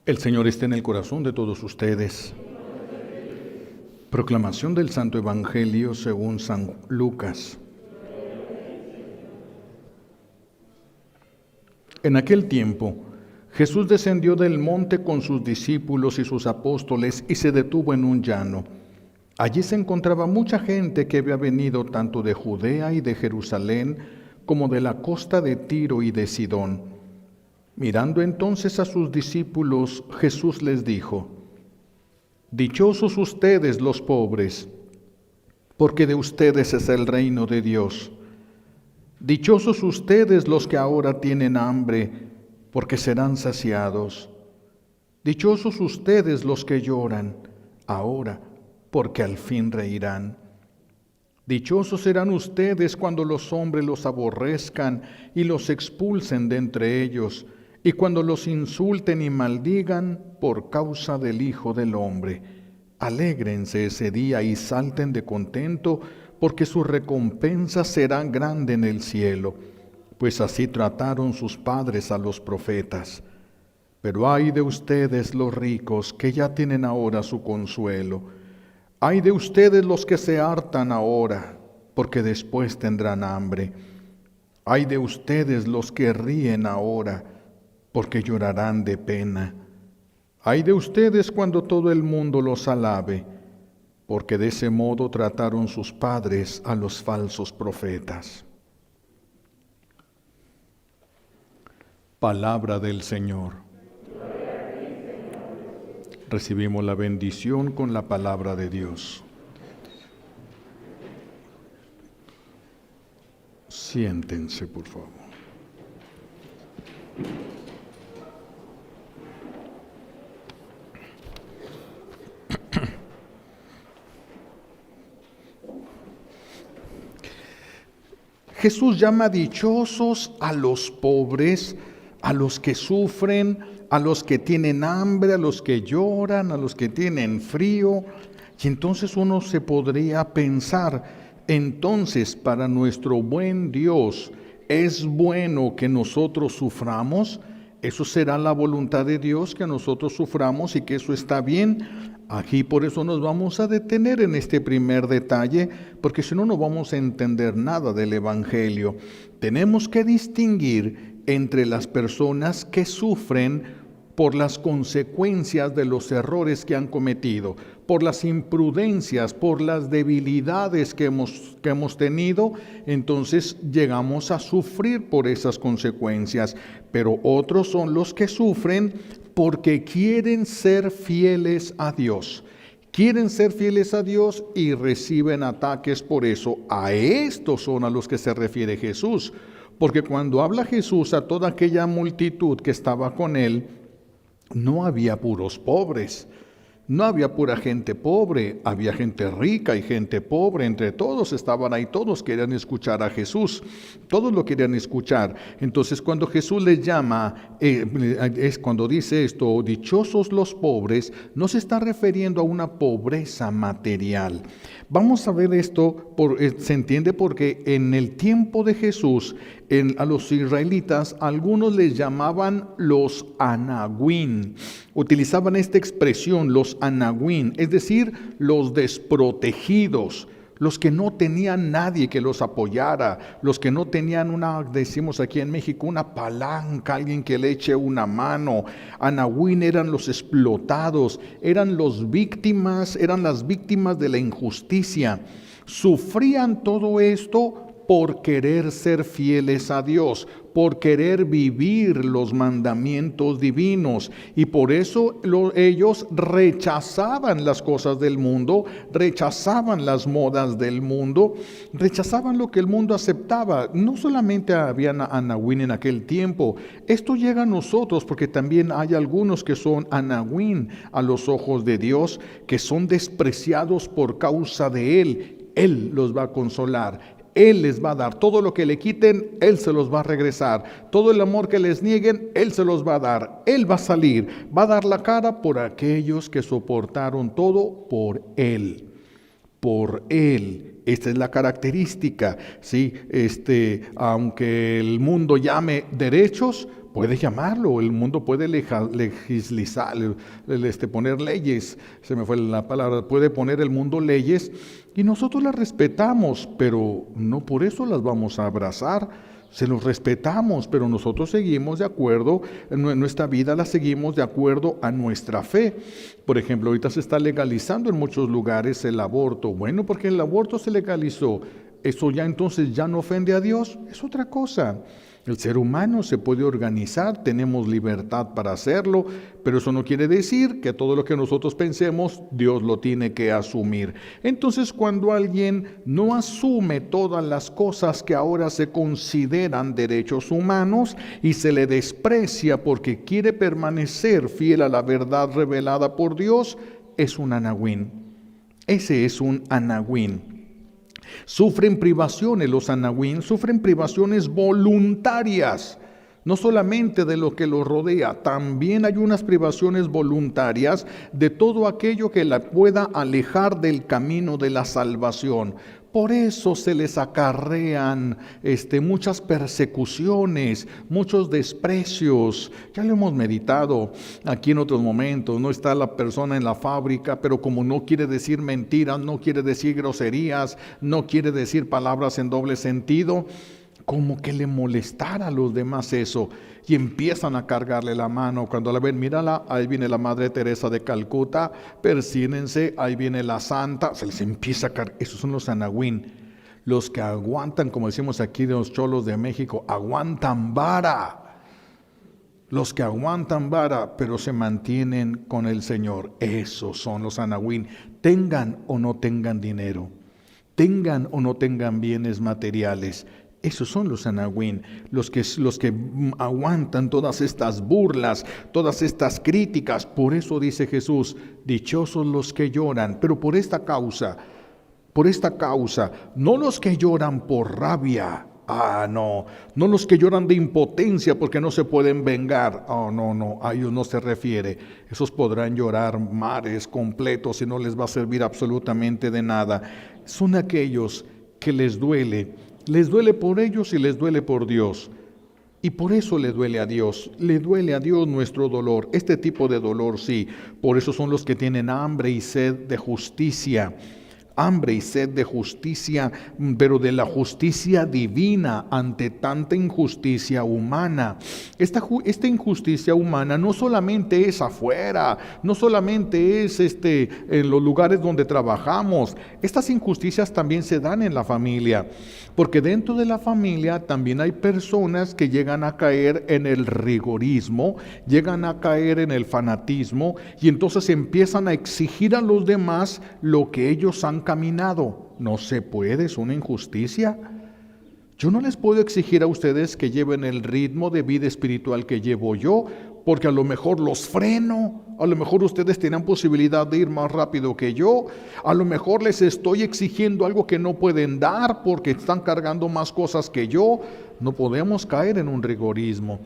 El Señor esté en el corazón de todos ustedes. Proclamación del Santo Evangelio según San Lucas. En aquel tiempo, Jesús descendió del monte con sus discípulos y sus apóstoles y se detuvo en un llano. Allí se encontraba mucha gente que había venido tanto de Judea y de Jerusalén como de la costa de Tiro y de Sidón. Mirando entonces a sus discípulos, Jesús les dijo: Dichosos ustedes los pobres, porque de ustedes es el reino de Dios. Dichosos ustedes los que ahora tienen hambre, porque serán saciados. Dichosos ustedes los que lloran ahora, porque al fin reirán. Dichosos serán ustedes cuando los hombres los aborrezcan y los expulsen de entre ellos, y cuando los insulten y maldigan por causa del Hijo del Hombre. Alégrense ese día y salten de contento, porque su recompensa será grande en el cielo, pues así trataron sus padres a los profetas. Pero ay de ustedes los ricos, que ya tienen ahora su consuelo. Ay de ustedes los que se hartan ahora, porque después tendrán hambre. Ay de ustedes los que ríen ahora, porque llorarán de pena. Ay de ustedes cuando todo el mundo los alabe, porque de ese modo trataron sus padres a los falsos profetas. Palabra del Señor. Recibimos la bendición con la palabra de Dios. Siéntense, por favor. Jesús llama dichosos a los pobres, a los que sufren, a los que tienen hambre, a los que lloran, a los que tienen frío. Y entonces uno se podría pensar, entonces para nuestro buen Dios, ¿es bueno que nosotros suframos? ¿Eso será la voluntad de Dios, que nosotros suframos y que eso está bien? Aquí por eso nos vamos a detener en este primer detalle, porque si no, no vamos a entender nada del Evangelio. Tenemos que distinguir entre las personas que sufren por las consecuencias de los errores que han cometido, por las imprudencias, por las debilidades que hemos tenido, entonces llegamos a sufrir por esas consecuencias. Pero otros son los que sufren porque quieren ser fieles a Dios. Quieren ser fieles a Dios y reciben ataques por eso. A estos son a los que se refiere Jesús. Porque cuando habla Jesús a toda aquella multitud que estaba con él, no había puros pobres. No había pura gente pobre, había gente rica y gente pobre, entre todos estaban ahí, todos querían escuchar a Jesús, todos lo querían escuchar. Entonces cuando Jesús les llama, es cuando dice esto, dichosos los pobres, no se está refiriendo a una pobreza material. Vamos a ver esto, se entiende porque en el tiempo de Jesús, a los israelitas, algunos les llamaban los anahuín. Utilizaban esta expresión, los anahuín, es decir, los desprotegidos, los que no tenían nadie que los apoyara, los que no tenían decimos aquí en México, una palanca, alguien que le eche una mano. Anahuín eran los explotados, eran las víctimas de la injusticia. Sufrían todo esto por querer ser fieles a Dios, por querer vivir los mandamientos divinos, y por eso ellos rechazaban las cosas del mundo, rechazaban las modas del mundo, rechazaban lo que el mundo aceptaba. No solamente había anahuín en aquel tiempo, esto llega a nosotros porque también hay algunos que son anahuín a los ojos de Dios, que son despreciados por causa de Él. Él los va a consolar. Él les va a dar todo lo que le quiten, Él se los va a regresar. Todo el amor que les nieguen, Él se los va a dar. Él va a salir, va a dar la cara por aquellos que soportaron todo por Él. Por Él. Esta es la característica, ¿sí? Aunque el mundo llame derechos, Puede llamarlo, el mundo puede legislar, poner leyes, se me fue la palabra, puede poner el mundo leyes y nosotros las respetamos, pero no por eso las vamos a abrazar. Se los respetamos, pero nosotros seguimos de acuerdo, en nuestra vida la seguimos de acuerdo a nuestra fe. Por ejemplo, ahorita se está legalizando en muchos lugares el aborto. Bueno, porque el aborto se legalizó, ¿eso ya entonces ya no ofende a Dios? Es otra cosa. El ser humano se puede organizar, tenemos libertad para hacerlo, pero eso no quiere decir que todo lo que nosotros pensemos, Dios lo tiene que asumir. Entonces, cuando alguien no asume todas las cosas que ahora se consideran derechos humanos y se le desprecia porque quiere permanecer fiel a la verdad revelada por Dios, es un anahuín. Ese es un anahuín. Sufren privaciones, los anahuín sufren privaciones voluntarias, no solamente de lo que los rodea, también hay unas privaciones voluntarias de todo aquello que la pueda alejar del camino de la salvación. Por eso se les acarrean muchas persecuciones, muchos desprecios. Ya lo hemos meditado aquí en otros momentos. No está la persona en la fábrica, pero como no quiere decir mentiras, no quiere decir groserías, no quiere decir palabras en doble sentido, como que le molestara a los demás eso. Y empiezan a cargarle la mano. Cuando la ven, mírala, ahí viene la Madre Teresa de Calcuta, persínense, ahí viene la Santa, se les empieza a cargar. Esos son los anahuín, los que aguantan, como decimos aquí de los cholos de México, aguantan vara. Los que aguantan vara, pero se mantienen con el Señor. Esos son los anahuín, tengan o no tengan dinero, tengan o no tengan bienes materiales. Esos son los anahuín, los que aguantan todas estas burlas, todas estas críticas. Por eso dice Jesús, dichosos los que lloran, pero por esta causa, no los que lloran por rabia. No los que lloran de impotencia porque no se pueden vengar. No, a ellos no se refiere. Esos podrán llorar mares completos y no les va a servir absolutamente de nada. Son aquellos que les duele por ellos y les duele por Dios. Y por eso le duele a Dios nuestro dolor, este tipo de dolor sí. Por eso son los que tienen hambre y sed de justicia, pero de la justicia divina ante tanta injusticia humana. Esta injusticia humana no solamente es afuera, no solamente es en los lugares donde trabajamos. Estas injusticias también se dan en la familia, porque dentro de la familia también hay personas que llegan a caer en el rigorismo, llegan a caer en el fanatismo y entonces empiezan a exigir a los demás lo que ellos han caminado. No se puede, es una injusticia. Yo no les puedo exigir a ustedes que lleven el ritmo de vida espiritual que llevo yo, porque a lo mejor los freno, a lo mejor ustedes tienen posibilidad de ir más rápido que yo, a lo mejor les estoy exigiendo algo que no pueden dar porque están cargando más cosas que yo. No podemos caer en un rigorismo.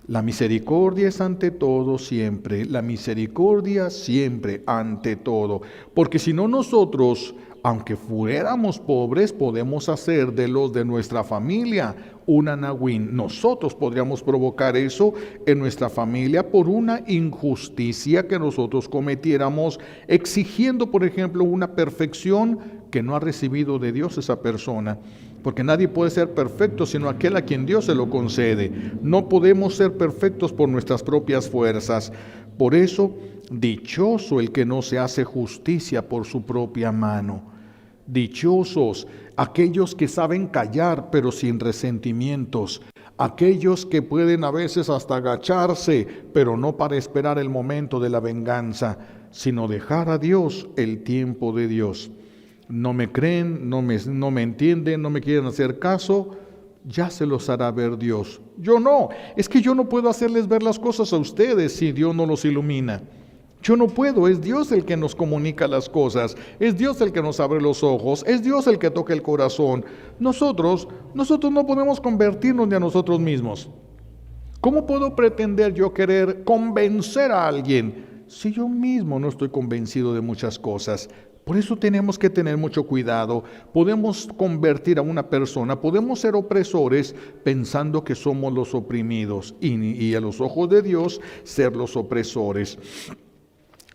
La misericordia es ante todo siempre, la misericordia siempre ante todo, porque si no nosotros, aunque fuéramos pobres, podemos hacer de los de nuestra familia un anahuín. Nosotros podríamos provocar eso en nuestra familia por una injusticia que nosotros cometiéramos, exigiendo, por ejemplo, una perfección que no ha recibido de Dios esa persona. Porque nadie puede ser perfecto sino aquel a quien Dios se lo concede. No podemos ser perfectos por nuestras propias fuerzas. Por eso, dichoso el que no se hace justicia por su propia mano. Dichosos aquellos que saben callar pero sin resentimientos. Aquellos que pueden a veces hasta agacharse, pero no para esperar el momento de la venganza, sino dejar a Dios el tiempo de Dios. No me creen, no me entienden, no me quieren hacer caso, ya se los hará ver Dios. Yo no, es que yo no puedo hacerles ver las cosas a ustedes si Dios no los ilumina. Yo no puedo, es Dios el que nos comunica las cosas, es Dios el que nos abre los ojos, es Dios el que toca el corazón. Nosotros no podemos convertirnos ni a nosotros mismos. ¿Cómo puedo pretender yo querer convencer a alguien si yo mismo no estoy convencido de muchas cosas? Por eso tenemos que tener mucho cuidado. Podemos convertir a una persona, podemos ser opresores pensando que somos los oprimidos y a los ojos de Dios ser los opresores.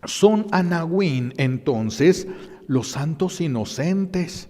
Son anahuín entonces los santos inocentes,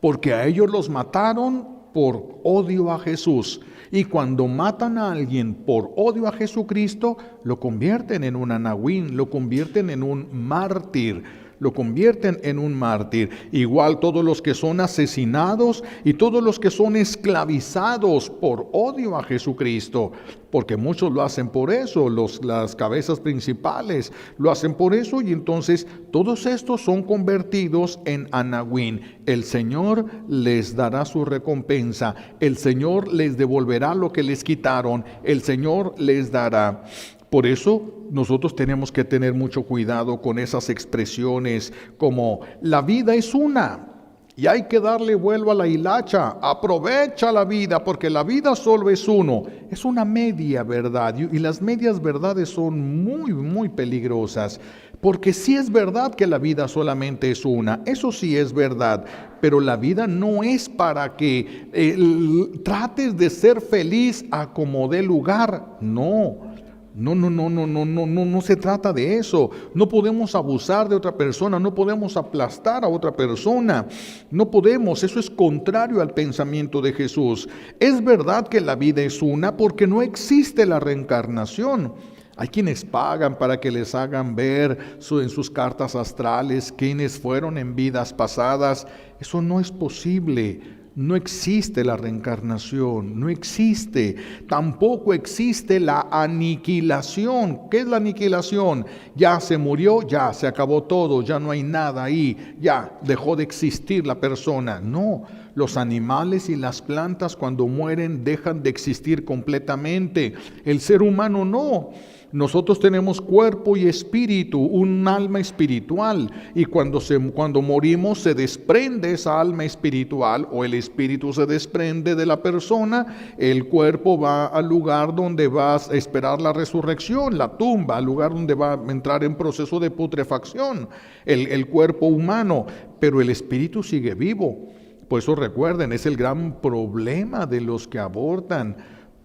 porque a ellos los mataron por odio a Jesús. Y cuando matan a alguien por odio a Jesucristo, lo convierten en un anahuín, lo convierten en un mártir. Lo convierten en un mártir. Igual todos los que son asesinados y todos los que son esclavizados por odio a Jesucristo, porque muchos lo hacen por eso, las cabezas principales lo hacen por eso, y entonces todos estos son convertidos en anahuín. El Señor les dará su recompensa, el Señor les devolverá lo que les quitaron, el Señor les dará. Por eso nosotros tenemos que tener mucho cuidado con esas expresiones como la vida es una y hay que darle vuelo a la hilacha, aprovecha la vida porque la vida solo es uno. Es una media verdad y las medias verdades son muy, muy peligrosas, porque sí es verdad que la vida solamente es una, eso sí es verdad, pero la vida no es para que trates de ser feliz a como dé lugar, no. No se trata de eso. No podemos abusar de otra persona, no podemos aplastar a otra persona, no podemos, eso es contrario al pensamiento de Jesús. Es verdad que la vida es una porque no existe la reencarnación. Hay quienes pagan para que les hagan ver en sus cartas astrales quiénes fueron en vidas pasadas. Eso no es posible. No existe la reencarnación, no existe. Tampoco existe la aniquilación. ¿Qué es la aniquilación? Ya se murió, ya se acabó todo, ya no hay nada ahí, ya dejó de existir la persona. No, los animales y las plantas cuando mueren dejan de existir completamente. El ser humano no. Nosotros tenemos cuerpo y espíritu, un alma espiritual, y cuando morimos se desprende esa alma espiritual, o el espíritu se desprende de la persona. El cuerpo va al lugar donde va a esperar la resurrección, la tumba, al lugar donde va a entrar en proceso de putrefacción el cuerpo humano, pero el espíritu sigue vivo. Por eso recuerden, es el gran problema de los que abortan,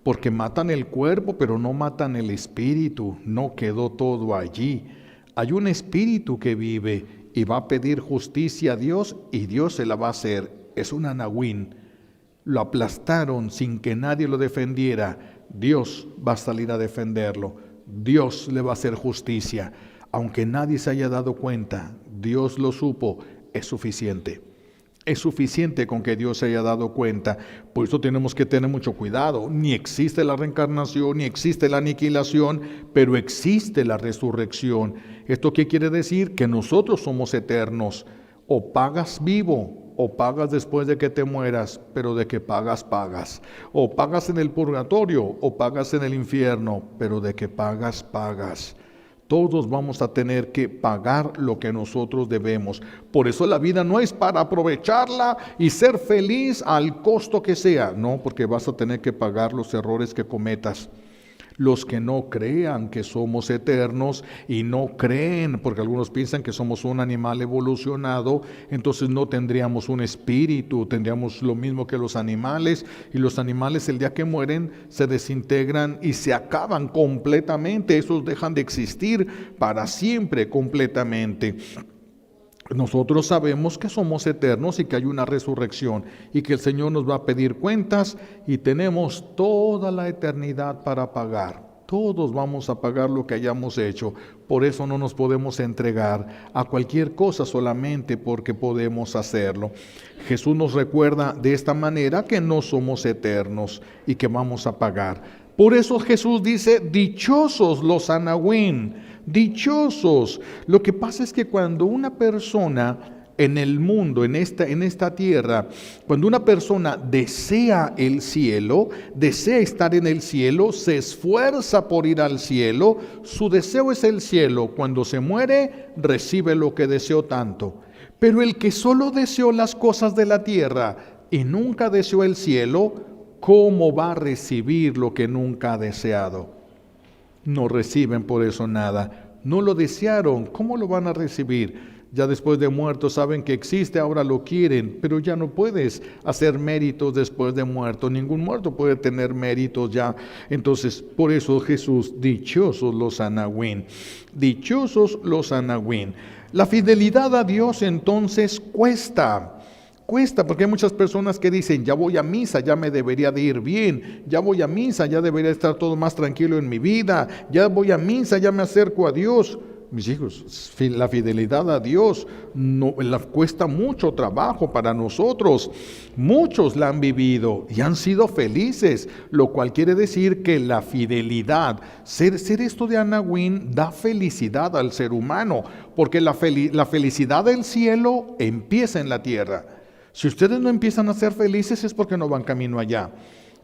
porque matan el cuerpo, pero no matan el espíritu. No quedó todo allí. Hay un espíritu que vive y va a pedir justicia a Dios y Dios se la va a hacer. Es un anahuín. Lo aplastaron sin que nadie lo defendiera. Dios va a salir a defenderlo. Dios le va a hacer justicia. Aunque nadie se haya dado cuenta, Dios lo supo, es suficiente. Es suficiente con que Dios se haya dado cuenta. Por eso tenemos que tener mucho cuidado. Ni existe la reencarnación, ni existe la aniquilación, pero existe la resurrección. ¿Esto qué quiere decir? Que nosotros somos eternos. O pagas vivo, o pagas después de que te mueras, pero de que pagas, pagas. O pagas en el purgatorio, o pagas en el infierno, pero de que pagas, pagas. Todos vamos a tener que pagar lo que nosotros debemos. Por eso la vida no es para aprovecharla y ser feliz al costo que sea. No, porque vas a tener que pagar los errores que cometas. Los que no crean que somos eternos y no creen, porque algunos piensan que somos un animal evolucionado, entonces no tendríamos un espíritu, tendríamos lo mismo que los animales, y los animales el día que mueren se desintegran y se acaban completamente, esos dejan de existir para siempre completamente. Nosotros sabemos que somos eternos y que hay una resurrección y que el Señor nos va a pedir cuentas y tenemos toda la eternidad para pagar. Todos vamos a pagar lo que hayamos hecho. Por eso no nos podemos entregar a cualquier cosa solamente porque podemos hacerlo. Jesús nos recuerda de esta manera que no somos eternos y que vamos a pagar. Por eso Jesús dice, dichosos los anahuín, dichosos. Lo que pasa es que cuando una persona en el mundo, en esta tierra, cuando una persona desea el cielo, desea estar en el cielo, se esfuerza por ir al cielo, su deseo es el cielo. Cuando se muere, recibe lo que deseó tanto. Pero el que solo deseó las cosas de la tierra y nunca deseó el cielo, ¿cómo va a recibir lo que nunca ha deseado? No reciben por eso nada. No lo desearon. ¿Cómo lo van a recibir? Ya después de muerto saben que existe, ahora lo quieren, pero ya no puedes hacer méritos después de muerto. Ningún muerto puede tener méritos ya. Entonces, por eso Jesús, dichosos los anahuín, dichosos los anahuín. La fidelidad a Dios entonces cuesta. Cuesta, porque hay muchas personas que dicen, ya voy a misa, ya me debería de ir bien, ya voy a misa, ya debería estar todo más tranquilo en mi vida, ya voy a misa, ya me acerco a Dios. Mis hijos, la fidelidad a Dios cuesta mucho trabajo para nosotros. Muchos la han vivido y han sido felices, lo cual quiere decir que la fidelidad, ser esto de anahuín, da felicidad al ser humano, porque la felicidad del cielo empieza en la tierra. Si ustedes no empiezan a ser felices es porque no van camino allá.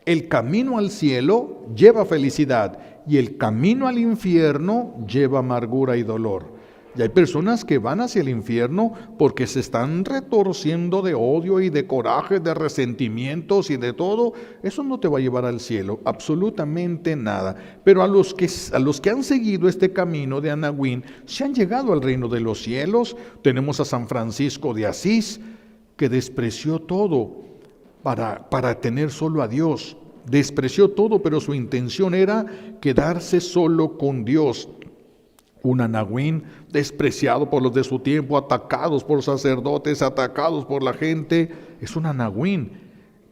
El camino al cielo lleva felicidad y el camino al infierno lleva amargura y dolor. Y hay personas que van hacia el infierno porque se están retorciendo de odio y de coraje, de resentimientos y de todo. Eso no te va a llevar al cielo, absolutamente nada. Pero a los que han seguido este camino de anahuín, se han llegado al reino de los cielos. Tenemos a San Francisco de Asís, que despreció todo para tener solo a Dios. Despreció todo, pero su intención era quedarse solo con Dios. Un anahuín despreciado por los de su tiempo, atacados por sacerdotes, atacados por la gente. Es un anahuín,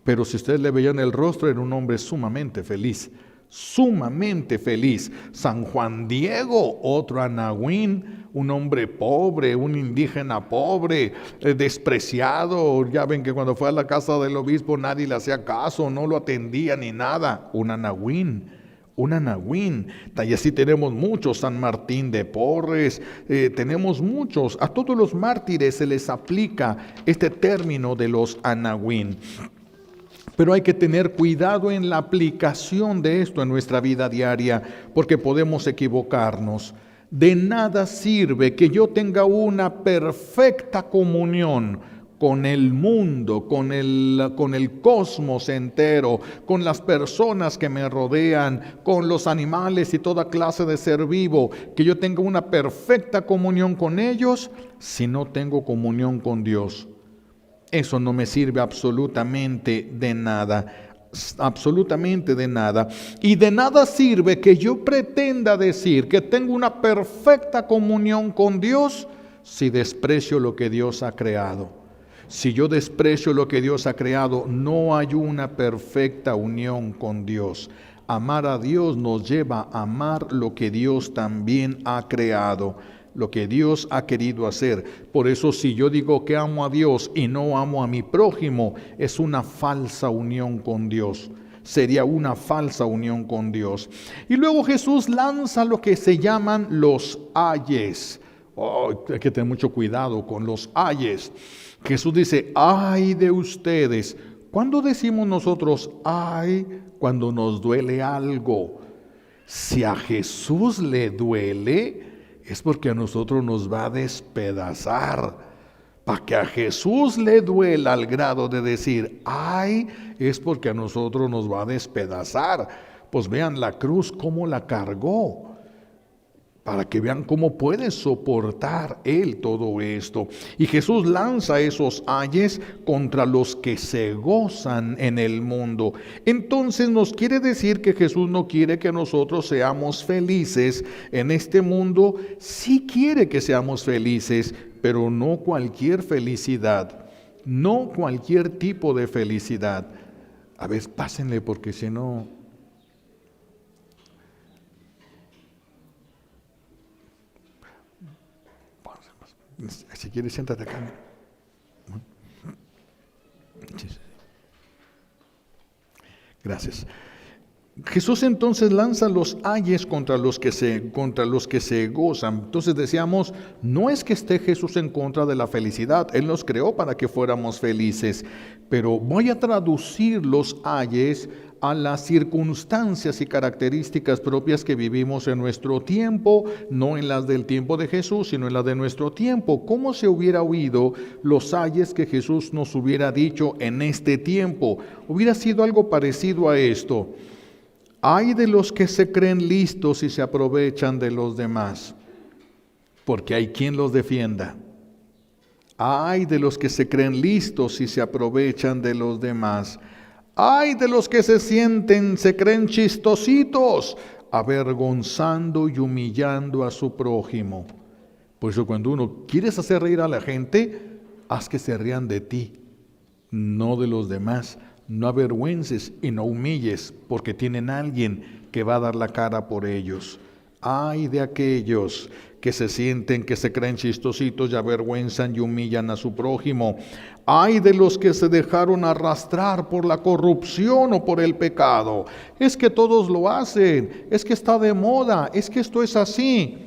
pero si ustedes le veían el rostro, era un hombre sumamente feliz. Sumamente feliz. San Juan Diego, otro anahuín, un hombre pobre, un indígena pobre, despreciado. Ya ven que cuando fue a la casa del obispo nadie le hacía caso, no lo atendía ni nada. Un anahuín. Y así tenemos muchos, San Martín de Porres, tenemos muchos. A todos los mártires se les aplica este término de los anahuín. Pero hay que tener cuidado en la aplicación de esto en nuestra vida diaria, porque podemos equivocarnos. De nada sirve que yo tenga una perfecta comunión con el mundo, con el cosmos entero, con las personas que me rodean, con los animales y toda clase de ser vivo, que yo tenga una perfecta comunión con ellos si no tengo comunión con Dios. Eso no me sirve absolutamente de nada, absolutamente de nada. Y de nada sirve que yo pretenda decir que tengo una perfecta comunión con Dios si desprecio lo que Dios ha creado. Si yo desprecio lo que Dios ha creado, no hay una perfecta unión con Dios. Amar a Dios nos lleva a amar lo que Dios también ha creado, lo que Dios ha querido hacer. Por eso si yo digo que amo a Dios y no amo a mi prójimo, es una falsa unión con Dios. Sería una falsa unión con Dios. Y luego Jesús lanza lo que se llaman los ayes. Hay que tener mucho cuidado con los ayes. Jesús dice, ay de ustedes. ¿Cuándo decimos nosotros ay? Cuando nos duele algo. Si a Jesús le duele, es porque a nosotros nos va a despedazar. Para que a Jesús le duela al grado de decir, ay, es porque a nosotros nos va a despedazar. Pues vean la cruz, cómo la cargó. Para que vean cómo puede soportar Él todo esto. Y Jesús lanza esos ayes contra los que se gozan en el mundo. Entonces nos quiere decir que Jesús no quiere que nosotros seamos felices en este mundo. Sí quiere que seamos felices, pero no cualquier felicidad. No cualquier tipo de felicidad. A ver, pásenle porque si no... Si quieres, siéntate acá. Gracias. Jesús entonces lanza los ayes contra los que se gozan. Entonces decíamos, no es que esté Jesús en contra de la felicidad, Él nos creó para que fuéramos felices, pero voy a traducir los ayes a las circunstancias y características propias que vivimos en nuestro tiempo, no en las del tiempo de Jesús, sino en las de nuestro tiempo. ¿Cómo se hubiera oído los ayes que Jesús nos hubiera dicho en este tiempo? Hubiera sido algo parecido a esto. Ay de los que se creen listos y se aprovechan de los demás, porque hay quien los defienda. Ay de los que se creen listos y se aprovechan de los demás. Ay de los que se creen chistositos, avergonzando y humillando a su prójimo. Por eso cuando uno quieres hacer reír a la gente, haz que se rían de ti, no de los demás. No avergüences y no humilles, porque tienen alguien que va a dar la cara por ellos. Ay de aquellos que se creen chistositos y avergüenzan y humillan a su prójimo. Ay de los que se dejaron arrastrar por la corrupción o por el pecado. Es que todos lo hacen, es que está de moda, es que esto es así.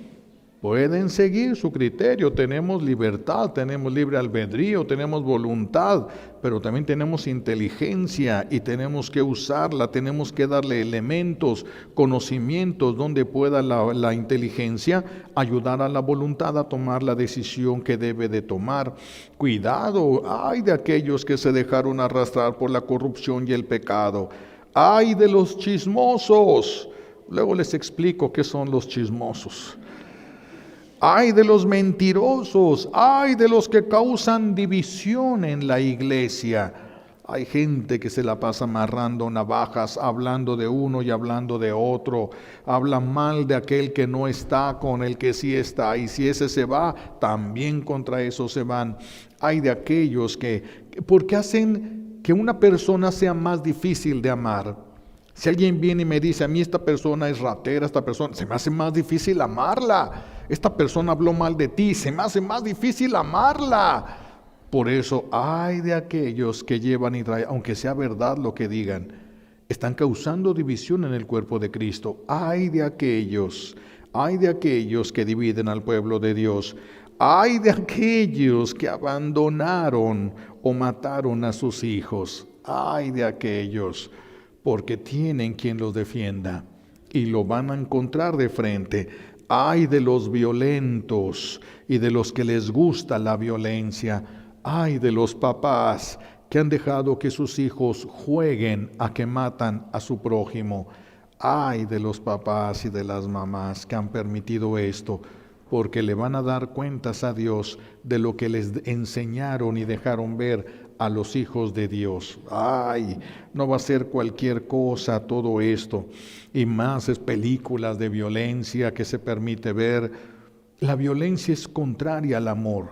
Pueden seguir su criterio, tenemos libertad, tenemos libre albedrío, tenemos voluntad, pero también tenemos inteligencia y tenemos que usarla, tenemos que darle elementos, conocimientos donde pueda la inteligencia ayudar a la voluntad a tomar la decisión que debe de tomar. Cuidado, ay de aquellos que se dejaron arrastrar por la corrupción y el pecado. Ay de los chismosos. Luego les explico qué son los chismosos. Ay de los mentirosos, ay de los que causan división en la iglesia. Hay gente que se la pasa amarrando navajas, hablando de uno y hablando de otro. Habla mal de aquel que no está con el que sí está. Y si ese se va, también contra eso se van. Hay de aquellos porque hacen que una persona sea más difícil de amar. Si alguien viene y me dice, a mí esta persona es ratera, se me hace más difícil amarla. Esta persona habló mal de ti, se me hace más difícil amarla. Por eso, ay de aquellos que llevan y traen, aunque sea verdad lo que digan, están causando división en el cuerpo de Cristo. Ay de aquellos que dividen al pueblo de Dios. Ay de aquellos que abandonaron o mataron a sus hijos. Ay de aquellos, porque tienen quien los defienda y lo van a encontrar de frente. Ay de los violentos y de los que les gusta la violencia. Ay de los papás que han dejado que sus hijos jueguen a que matan a su prójimo. Ay de los papás y de las mamás que han permitido esto, porque le van a dar cuentas a Dios de lo que les enseñaron y dejaron ver a los hijos de Dios. Ay, no va a ser cualquier cosa todo esto. Y más es películas de violencia que se permite ver. La violencia es contraria al amor.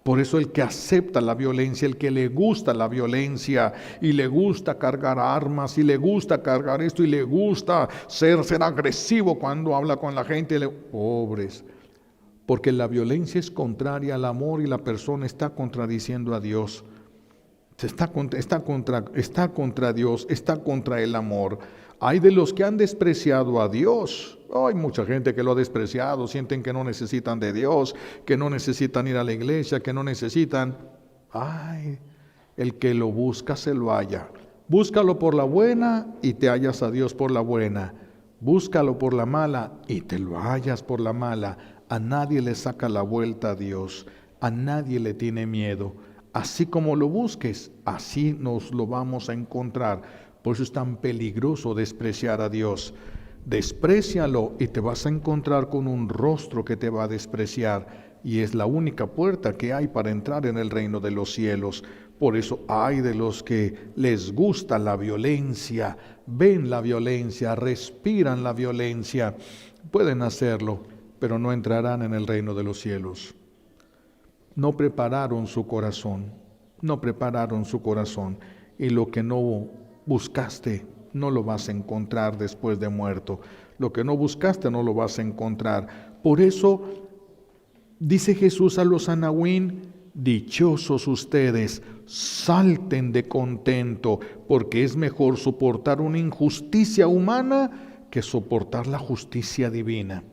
Por eso el que acepta la violencia, el que le gusta la violencia y le gusta cargar armas y le gusta cargar esto y le gusta ser agresivo cuando habla con la gente, pobres. Porque la violencia es contraria al amor y la persona está contradiciendo a Dios. Está contra Dios, está contra el amor. Hay de los que han despreciado a Dios. Hay mucha gente que lo ha despreciado, sienten que no necesitan de Dios, que no necesitan ir a la iglesia, que no necesitan. Ay, el que lo busca se lo halla. Búscalo por la buena y te hallas a Dios por la buena. Búscalo por la mala y te lo hallas por la mala. A nadie le saca la vuelta a Dios, a nadie le tiene miedo. Así como lo busques, así nos lo vamos a encontrar. Por eso es tan peligroso despreciar a Dios. Desprécialo y te vas a encontrar con un rostro que te va a despreciar. Y es la única puerta que hay para entrar en el reino de los cielos. Por eso hay de los que les gusta la violencia, ven la violencia, respiran la violencia. Pueden hacerlo, pero no entrarán en el reino de los cielos. No prepararon su corazón, y lo que no buscaste no lo vas a encontrar después de muerto. Lo que no buscaste no lo vas a encontrar. Por eso dice Jesús a los anahuín, dichosos ustedes, salten de contento, porque es mejor soportar una injusticia humana que soportar la justicia divina.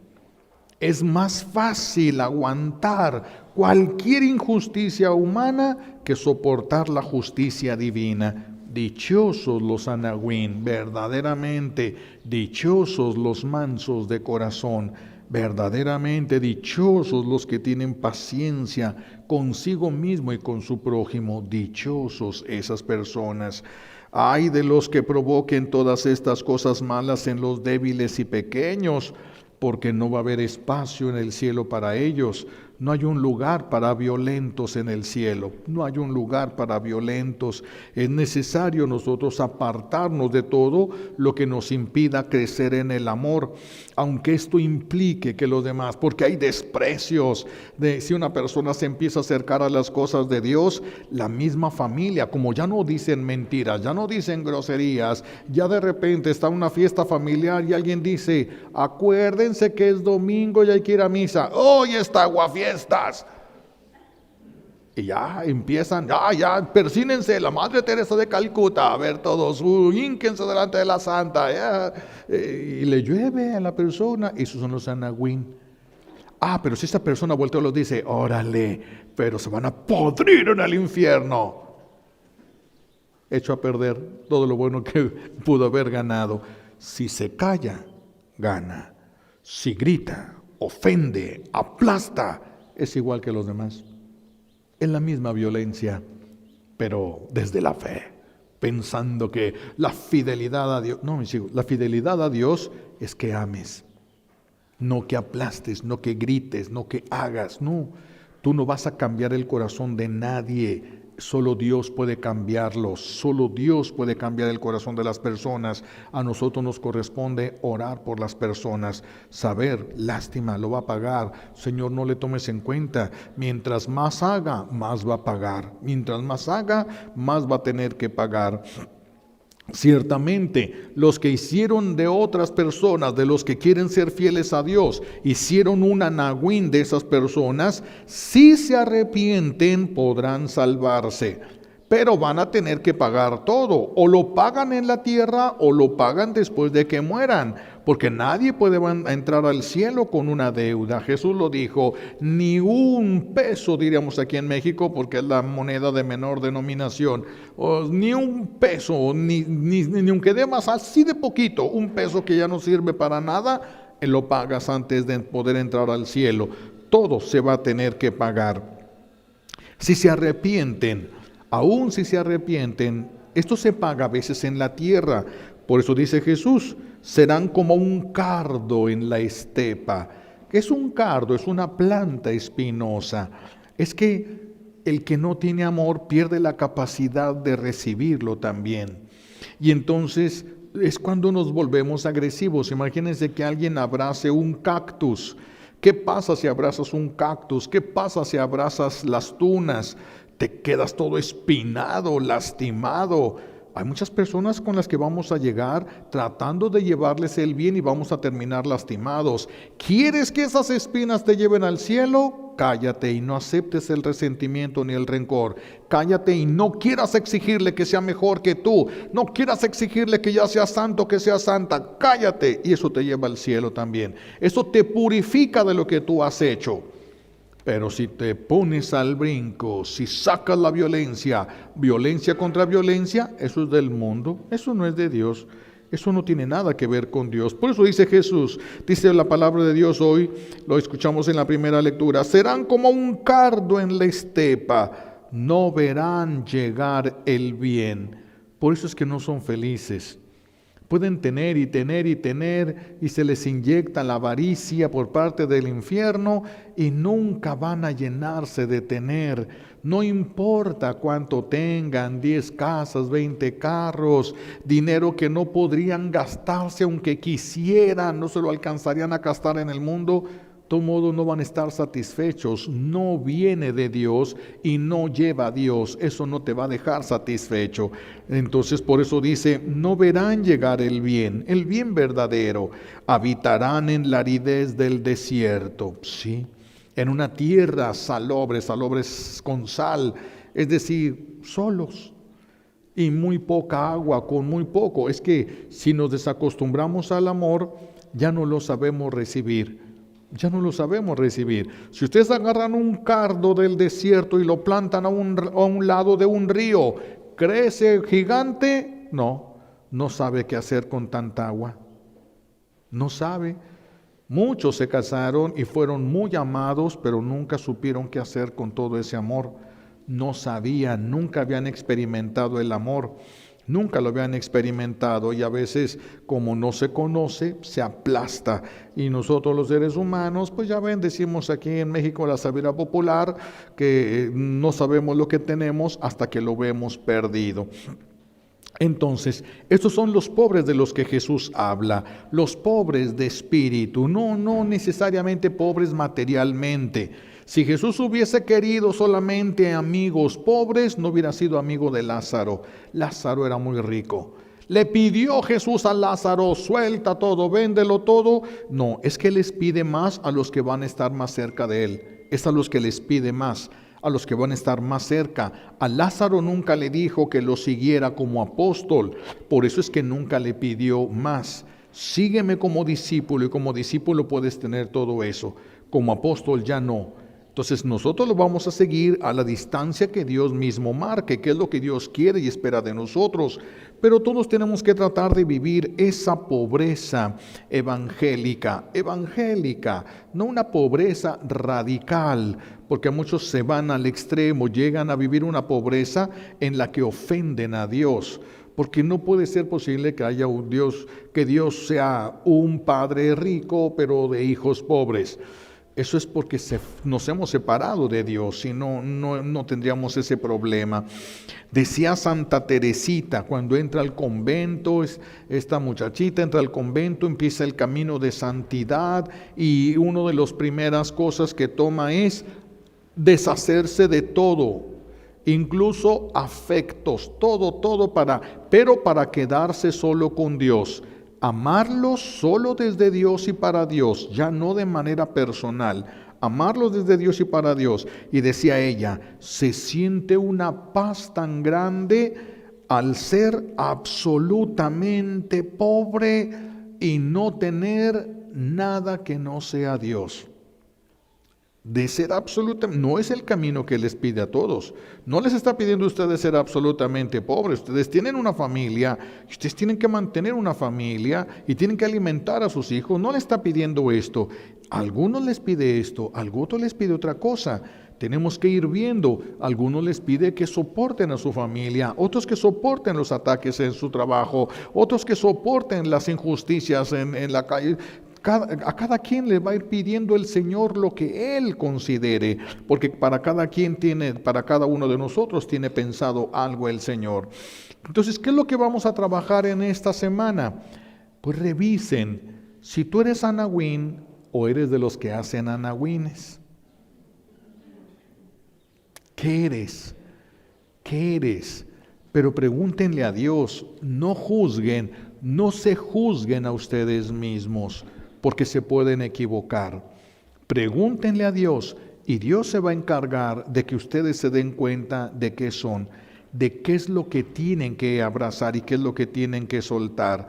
Es más fácil aguantar cualquier injusticia humana que soportar la justicia divina. Dichosos los anahuín, verdaderamente dichosos los mansos de corazón, verdaderamente dichosos los que tienen paciencia consigo mismo y con su prójimo, dichosos esas personas. Ay de los que provoquen todas estas cosas malas en los débiles y pequeños, porque no va a haber espacio en el cielo para ellos. No hay un lugar para violentos en el cielo. No hay un lugar para violentos. Es necesario nosotros apartarnos de todo lo que nos impida crecer en el amor, aunque esto implique que los demás, porque hay desprecios de si una persona se empieza a acercar a las cosas de Dios, la misma familia, como ya no dicen mentiras, ya no dicen groserías, ya de repente está una fiesta familiar y alguien dice, acuérdense que es domingo y hay que ir a misa. Hoy está aguafiestas. Y ya empiezan, ya, persínense, la Madre Teresa de Calcuta, a ver todos, hínquense delante de la Santa, y le llueve a la persona, esos son los anahuín. Pero si esta persona voltea y los dice, órale, pero se van a podrir en el infierno. Hecho a perder todo lo bueno que pudo haber ganado. Si se calla, gana. Si grita, ofende, aplasta, es igual que los demás. Es la misma violencia, pero desde la fe, pensando que la fidelidad a Dios, no mis hijos, la fidelidad a Dios es que ames, no que aplastes, no que grites, no que hagas, no. Tú no vas a cambiar el corazón de nadie. Solo Dios puede cambiarlo, solo Dios puede cambiar el corazón de las personas. A nosotros nos corresponde orar por las personas, saber, lástima, lo va a pagar. Señor, no le tomes en cuenta. Mientras más haga, más va a pagar. Mientras más haga, más va a tener que pagar. Ciertamente, los que hicieron de otras personas, de los que quieren ser fieles a Dios, hicieron un anahuín de esas personas, si se arrepienten podrán salvarse, pero van a tener que pagar todo, o lo pagan en la tierra o lo pagan después de que mueran, porque nadie puede entrar al cielo con una deuda. Jesús lo dijo, ni un peso, diríamos aquí en México, porque es la moneda de menor denominación, ni un peso, ni aunque dé más, así de poquito, un peso que ya no sirve para nada, lo pagas antes de poder entrar al cielo. Todo se va a tener que pagar. Si se arrepienten, aún si se arrepienten, esto se paga a veces en la tierra. Por eso dice Jesús, serán como un cardo en la estepa. ¿Qué es un cardo? Es una planta espinosa. Es que el que no tiene amor pierde la capacidad de recibirlo también. Y entonces es cuando nos volvemos agresivos. Imagínense que alguien abrace un cactus. ¿Qué pasa si abrazas un cactus? ¿Qué pasa si abrazas las tunas? Te quedas todo espinado, lastimado. Hay muchas personas con las que vamos a llegar tratando de llevarles el bien y vamos a terminar lastimados. ¿Quieres que esas espinas te lleven al cielo? Cállate y no aceptes el resentimiento ni el rencor. Cállate y no quieras exigirle que sea mejor que tú. No quieras exigirle que ya sea santo, que sea santa. Cállate y eso te lleva al cielo también. Eso te purifica de lo que tú has hecho. Pero si te pones al brinco, si sacas la violencia contra violencia, eso es del mundo, eso no es de Dios, eso no tiene nada que ver con Dios. Por eso dice Jesús, dice la palabra de Dios hoy, lo escuchamos en la primera lectura, serán como un cardo en la estepa, no verán llegar el bien. Por eso es que no son felices. Pueden tener y se les inyecta la avaricia por parte del infierno y nunca van a llenarse de tener. No importa cuánto tengan, 10 casas, 20 carros, dinero que no podrían gastarse aunque quisieran, no se lo alcanzarían a gastar en el mundo. De todo modo no van a estar satisfechos, no viene de Dios y no lleva a Dios, eso no te va a dejar satisfecho. Entonces por eso dice, no verán llegar el bien verdadero, habitarán en la aridez del desierto, ¿sí? En una tierra salobres con sal, es decir, solos. Y muy poca agua, con muy poco. Es que si nos desacostumbramos al amor, ya no lo sabemos recibir. Ya no lo sabemos recibir. Si ustedes agarran un cardo del desierto y lo plantan a un lado de un río, ¿crece gigante? No sabe qué hacer con tanta agua. No sabe. Muchos se casaron y fueron muy amados, pero nunca supieron qué hacer con todo ese amor. No sabían, nunca habían experimentado el amor. Nunca lo habían experimentado y a veces, como no se conoce, se aplasta. Y nosotros los seres humanos, pues ya ven, decimos aquí en México la sabiduría popular, que no sabemos lo que tenemos hasta que lo vemos perdido. Entonces, estos son los pobres de los que Jesús habla, los pobres de espíritu, no necesariamente pobres materialmente. Si Jesús hubiese querido solamente amigos pobres, no hubiera sido amigo de Lázaro. Lázaro era muy rico. ¿Le pidió Jesús a Lázaro, suelta todo, véndelo todo? No, es que les pide más a los que van a estar más cerca de él. Es a los que les pide más, a los que van a estar más cerca. A Lázaro nunca le dijo que lo siguiera como apóstol, por eso es que nunca le pidió más. Sígueme como discípulo, y como discípulo puedes tener todo eso. Como apóstol ya no. Entonces nosotros lo vamos a seguir a la distancia que Dios mismo marque, que es lo que Dios quiere y espera de nosotros. Pero todos tenemos que tratar de vivir esa pobreza evangélica, no una pobreza radical, porque muchos se van al extremo, llegan a vivir una pobreza en la que ofenden a Dios. Porque no puede ser posible que haya un Dios, que Dios sea un padre rico, pero de hijos pobres. Eso es porque nos hemos separado de Dios y no tendríamos ese problema. Decía Santa Teresita, cuando entra al convento, esta muchachita entra al convento, empieza el camino de santidad y una de las primeras cosas que toma es deshacerse de todo, incluso afectos, todo pero para quedarse solo con Dios. Amarlos solo desde Dios y para Dios, ya no de manera personal. Amarlos desde Dios y para Dios. Y decía ella, se siente una paz tan grande al ser absolutamente pobre y no tener nada que no sea Dios. De ser absolutamente, no es el camino que les pide a todos. No les está pidiendo a ustedes ser absolutamente pobres. Ustedes tienen una familia, ustedes tienen que mantener una familia y tienen que alimentar a sus hijos. No les está pidiendo esto. A algunos les pide esto, a algunos les pide otra cosa. Tenemos que ir viendo. A algunos les pide que soporten a su familia, otros que soporten los ataques en su trabajo, otros que soporten las injusticias en la calle. A cada quien le va a ir pidiendo el Señor lo que Él considere, porque para cada uno de nosotros tiene pensado algo el Señor. Entonces, ¿qué es lo que vamos a trabajar en esta semana? Pues revisen si tú eres anahuín o eres de los que hacen anahuines. ¿Qué eres? ¿Qué eres? Pero pregúntenle a Dios, no se juzguen a ustedes mismos, porque se pueden equivocar. Pregúntenle a Dios y Dios se va a encargar de que ustedes se den cuenta de qué son, de qué es lo que tienen que abrazar y qué es lo que tienen que soltar.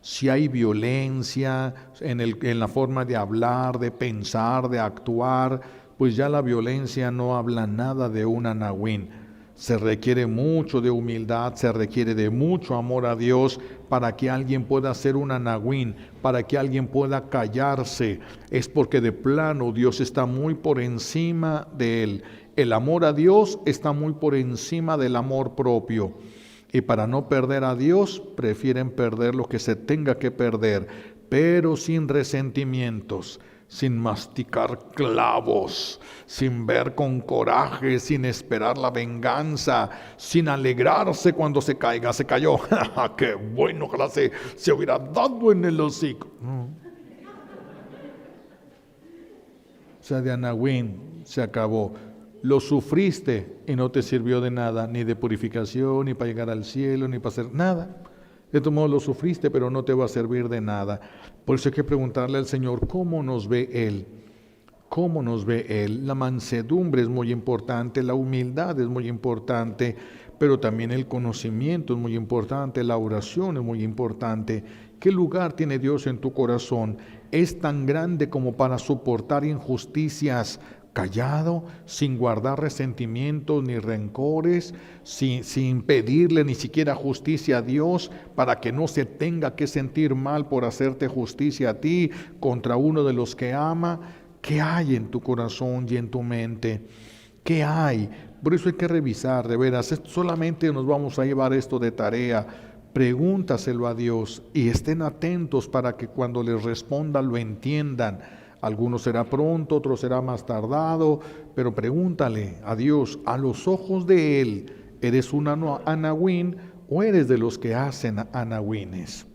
Si hay violencia en la forma de hablar, de pensar, de actuar, pues ya la violencia no habla nada de un anahuín. Se requiere mucho de humildad, se requiere de mucho amor a Dios para que alguien pueda ser un anahuín, para que alguien pueda callarse. Es porque de plano Dios está muy por encima de él. El amor a Dios está muy por encima del amor propio. Y para no perder a Dios, prefieren perder lo que se tenga que perder, pero sin resentimientos, sin masticar clavos, sin ver con coraje, sin esperar la venganza, sin alegrarse cuando se caiga. Se cayó, qué bueno, ojalá se hubiera dado en el hocico. O sea, de anahuín se acabó. Lo sufriste y no te sirvió de nada, ni de purificación, ni para llegar al cielo, ni para hacer nada. De todo modo lo sufriste, pero no te va a servir de nada. Por eso hay que preguntarle al Señor, ¿cómo nos ve Él? ¿Cómo nos ve Él? La mansedumbre es muy importante, la humildad es muy importante, pero también el conocimiento es muy importante, la oración es muy importante. ¿Qué lugar tiene Dios en tu corazón? ¿Es tan grande como para soportar injusticias? Callado, sin guardar resentimientos ni rencores, sin pedirle ni siquiera justicia a Dios para que no se tenga que sentir mal por hacerte justicia a ti contra uno de los que ama. ¿Qué hay en tu corazón y en tu mente? ¿Qué hay? Por eso hay que revisar, de veras, solamente nos vamos a llevar esto de tarea. Pregúntaselo a Dios y estén atentos para que cuando les responda lo entiendan. Algunos será pronto, otros será más tardado, pero pregúntale a Dios, a los ojos de Él, ¿eres un anahuín o eres de los que hacen anahuines?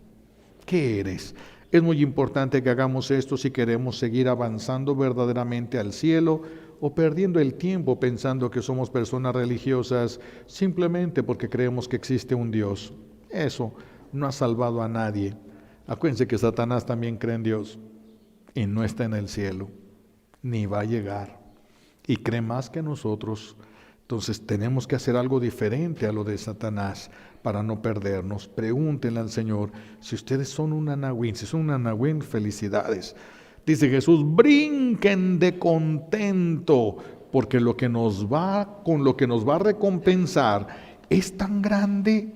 ¿Qué eres? Es muy importante que hagamos esto si queremos seguir avanzando verdaderamente al cielo o perdiendo el tiempo pensando que somos personas religiosas simplemente porque creemos que existe un Dios. Eso no ha salvado a nadie. Acuérdense que Satanás también cree en Dios y no está en el cielo, ni va a llegar, y cree más que nosotros. Entonces tenemos que hacer algo diferente a lo de Satanás para no perdernos. Pregúntenle al Señor si ustedes son un anahuín. Si son un anahuín, felicidades. Dice Jesús, brinquen de contento, porque con lo que nos va a recompensar es tan grande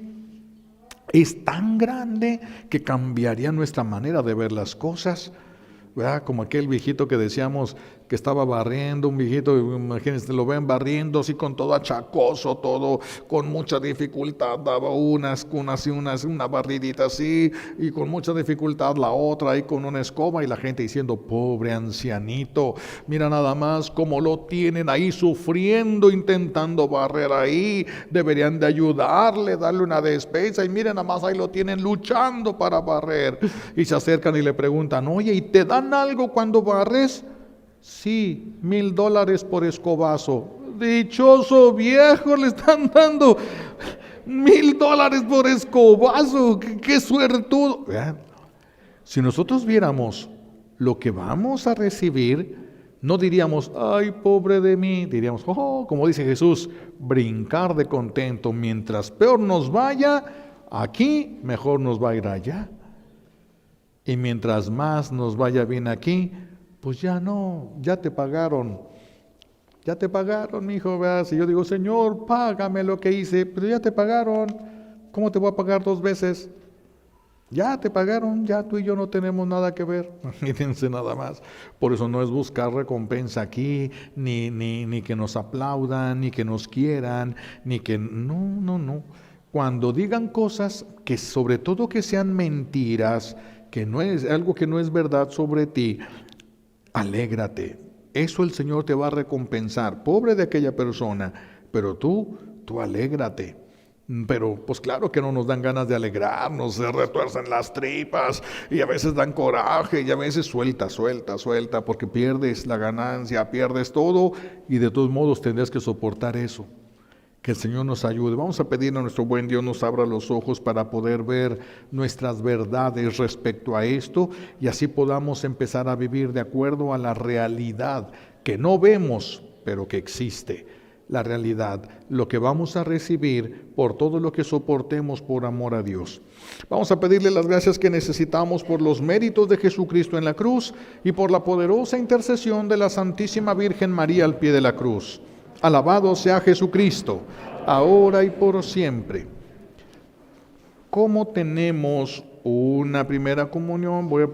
que cambiaría nuestra manera de ver las cosas. ¿Verdad? Como aquel viejito que decíamos que estaba barriendo, un viejito, imagínense, lo ven barriendo así con todo achacoso, todo con mucha dificultad, daba una barridita así, y con mucha dificultad la otra ahí con una escoba, y la gente diciendo, pobre ancianito, mira nada más cómo lo tienen ahí sufriendo, intentando barrer ahí, deberían de ayudarle, darle una despensa, y miren nada más ahí lo tienen luchando para barrer, y se acercan y le preguntan, oye, ¿y te dan algo cuando barres? Sí, $1,000 por escobazo. Dichoso viejo, le están dando $1,000 por escobazo. ¡Qué suertudo! Vean, si nosotros viéramos lo que vamos a recibir, no diríamos, ay, pobre de mí. Diríamos, oh, como dice Jesús, brincar de contento. Mientras peor nos vaya aquí, mejor nos va a ir allá. Y mientras más nos vaya bien aquí, pues ya no, ya te pagaron, mi hijo, ¿verdad? Si yo digo, Señor, págame lo que hice, pero ya te pagaron, ¿cómo te voy a pagar 2 veces? Ya te pagaron, ya tú y yo no tenemos nada que ver, fíjense nada más. Por eso no es buscar recompensa aquí, ni que nos aplaudan, ni que nos quieran, no. Cuando digan cosas que sobre todo que sean mentiras, que no es algo que no es verdad sobre ti, alégrate. Eso el Señor te va a recompensar. Pobre de aquella persona, pero tú alégrate. Pero pues claro que no nos dan ganas de alegrarnos, se retuercen las tripas y a veces dan coraje y a veces suelta, porque pierdes la ganancia, pierdes todo y de todos modos tendrás que soportar eso. Que el Señor nos ayude. Vamos a pedirle a nuestro buen Dios nos abra los ojos para poder ver nuestras verdades respecto a esto y así podamos empezar a vivir de acuerdo a la realidad que no vemos, pero que existe. La realidad, lo que vamos a recibir por todo lo que soportemos por amor a Dios. Vamos a pedirle las gracias que necesitamos por los méritos de Jesucristo en la cruz y por la poderosa intercesión de la Santísima Virgen María al pie de la cruz. Alabado sea Jesucristo, ahora y por siempre. ¿Cómo tenemos una primera comunión? Voy a